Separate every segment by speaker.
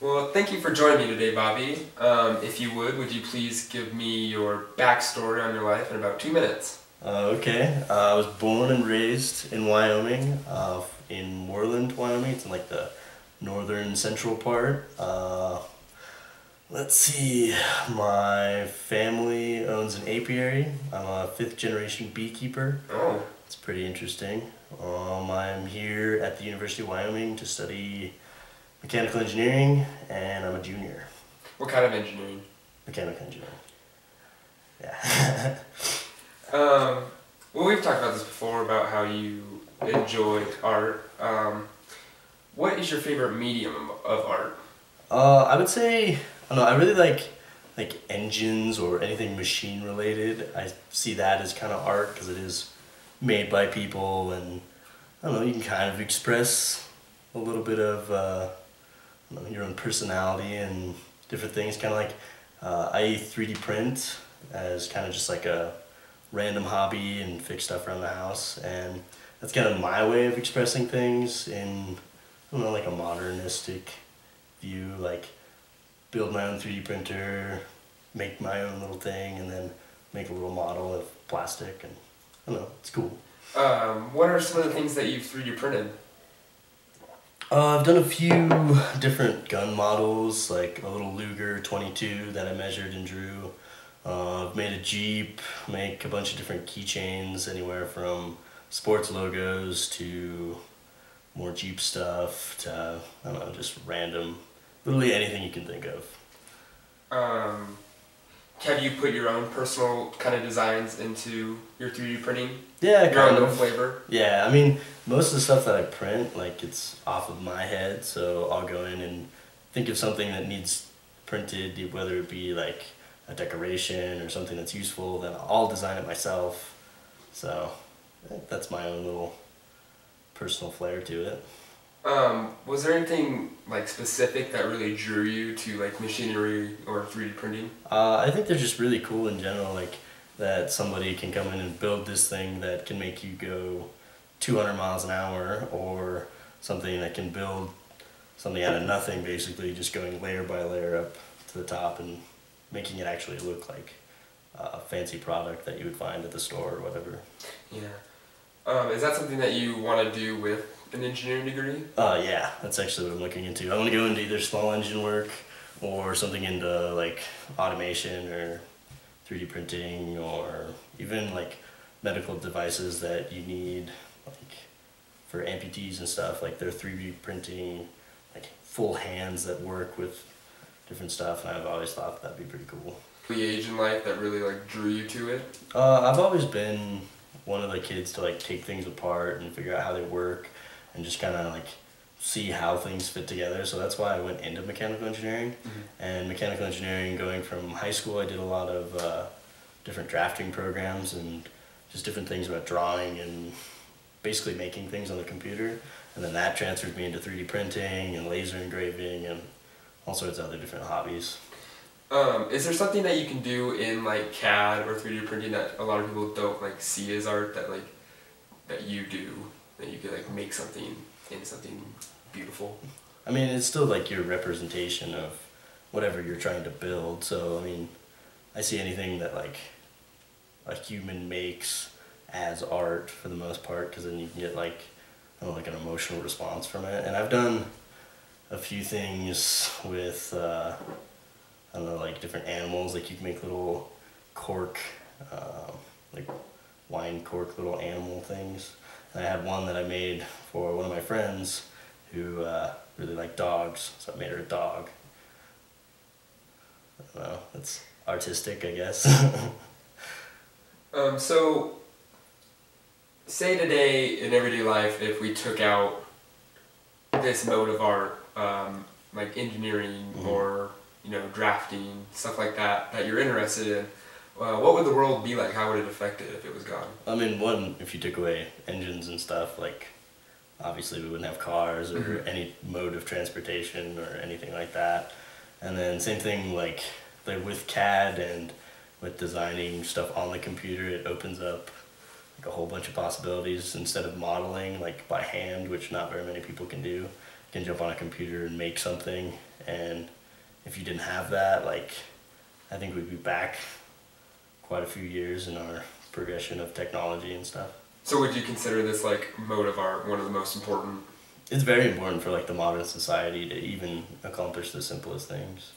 Speaker 1: Well, thank you for joining me today, Bobby. If you would you please give me your backstory on your life in about 2 minutes?
Speaker 2: Okay. I was born and raised in Wyoming, in Moreland, Wyoming. It's in like the northern central part. Let's see. My family owns an apiary. I'm a fifth generation beekeeper.
Speaker 1: Oh,
Speaker 2: It's pretty interesting. I'm here at the University of Wyoming to study mechanical engineering, and I'm a junior.
Speaker 1: what kind of engineering?
Speaker 2: Mechanical engineering. Yeah.
Speaker 1: Well, we've talked about this before about how you enjoy art. What is your favorite medium of art?
Speaker 2: I would say, I don't know, I really like engines or anything machine related. I see that as kind of art because it is made by people, and I don't know, you can kind of express a little bit of I don't know, your own personality and different things. Kind of like I 3D print as kind of just like a random hobby and fix stuff around the house, and that's kind of my way of expressing things in, I don't know, like a modernistic view, like build my own 3D printer, make my own little thing, and then make a little model of plastic, and I don't know, it's cool.
Speaker 1: What are some of the things that you've 3D printed?
Speaker 2: I've done a few different gun models, like a little Luger 22 that I measured and drew. I've made a Jeep, make a bunch of different keychains, anywhere from sports logos to more Jeep stuff to, I don't know, just random, literally anything you can think of.
Speaker 1: Um, have you put your own personal kind of designs into your 3D printing?
Speaker 2: Yeah,
Speaker 1: Your own
Speaker 2: kind
Speaker 1: little
Speaker 2: of.
Speaker 1: flavor?
Speaker 2: Yeah, I mean, most of the stuff that I print, like, it's off of my head, so I'll go in and think of something that needs printed, whether it be like a decoration or something that's useful, then I'll design it myself. So that's my own little personal flair to it.
Speaker 1: Was there anything like specific that really drew you to like machinery or 3D printing?
Speaker 2: I think they're just really cool in general, like that somebody can come in and build this thing that can make you go 200 miles an hour, or something that can build something out of nothing, basically just going layer by layer up to the top and making it actually look like a fancy product that you would find at the store or whatever.
Speaker 1: Yeah. Is that something that you want to do with an engineering degree?
Speaker 2: Yeah, that's actually what I'm looking into. I want to go into either small engine work or something into like automation or 3D printing, or even like medical devices that you need like for amputees and stuff. Like they're 3D printing like full hands that work with different stuff, and I've always thought that'd be pretty cool.
Speaker 1: The age in life that really like drew you to it?
Speaker 2: I've always been one of the kids to like take things apart and figure out how they work and just kind of like see how things fit together. So that's why I went into mechanical engineering. And mechanical engineering, going from high school, I did a lot of different drafting programs and just different things about drawing and basically making things on the computer. And then that transferred me into 3D printing and laser engraving and all sorts of other different hobbies.
Speaker 1: Is there something that you can do in like CAD or 3D printing that a lot of people don't like see as art that like that you do, that you could like make something into something beautiful?
Speaker 2: I mean, it's still like your representation of whatever you're trying to build. So, I mean, I see anything that like a human makes as art for the most part, because then you can get like, I don't know, like an emotional response from it. And I've done a few things with, I don't know, like different animals. Like you can make little cork, like wine cork little animal things. And I had one that I made for one of my friends who really liked dogs, so I made her a dog. I don't know, it's artistic, I guess.
Speaker 1: So say today in everyday life, if we took out this mode of art, like engineering or drafting, stuff like that, that you're interested in, what would the world be like? How would it affect it if it was gone?
Speaker 2: I mean, one, if you took away engines and stuff, like obviously we wouldn't have cars or any mode of transportation or anything like that. And then same thing like with CAD and with designing stuff on the computer, it opens up like a whole bunch of possibilities. Instead of modeling like by hand, which not very many people can do, can jump on a computer and make something. And if you didn't have that, like, I think we'd be back quite a few years in our progression of technology and stuff.
Speaker 1: So would you consider this like mode of art one of the most important?
Speaker 2: It's very important for like the modern society to even accomplish the simplest things.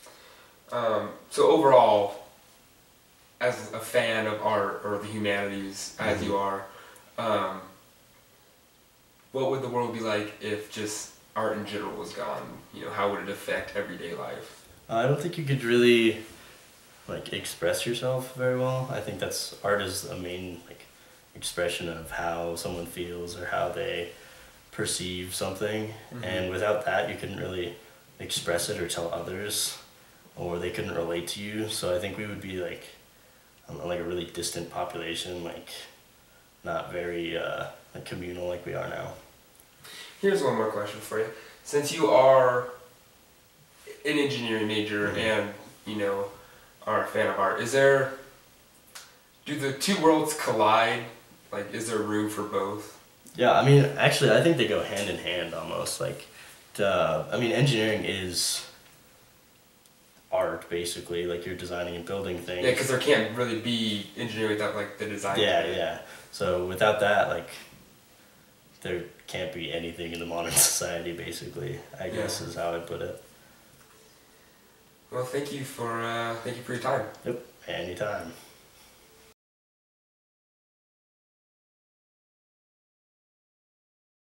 Speaker 1: So overall, as a fan of art or the humanities, as you are, what would the world be like if just art in general was gone? You know, how would it affect everyday life?
Speaker 2: I don't think you could really like express yourself very well. I think that's art is a main like expression of how someone feels or how they perceive something, and without that you couldn't really express it or tell others, or they couldn't relate to you. So I think we would be like, I don't know, like a really distant population, like not very like communal like we are now.
Speaker 1: Here's one more question for you. Since you are an engineering major and, you know, are a fan of art, do the two worlds collide? Like, is there room for both?
Speaker 2: Yeah, I mean, actually, I think they go hand in hand almost. Like, I mean, engineering is art, basically. Like, you're designing and building things.
Speaker 1: Yeah, because there can't really be engineering without, like, the design.
Speaker 2: Yeah, yeah. So without that, like, there can't be anything in the modern society, basically, I guess is how I'd put it.
Speaker 1: Well, thank you for your time.
Speaker 2: Yep, anytime.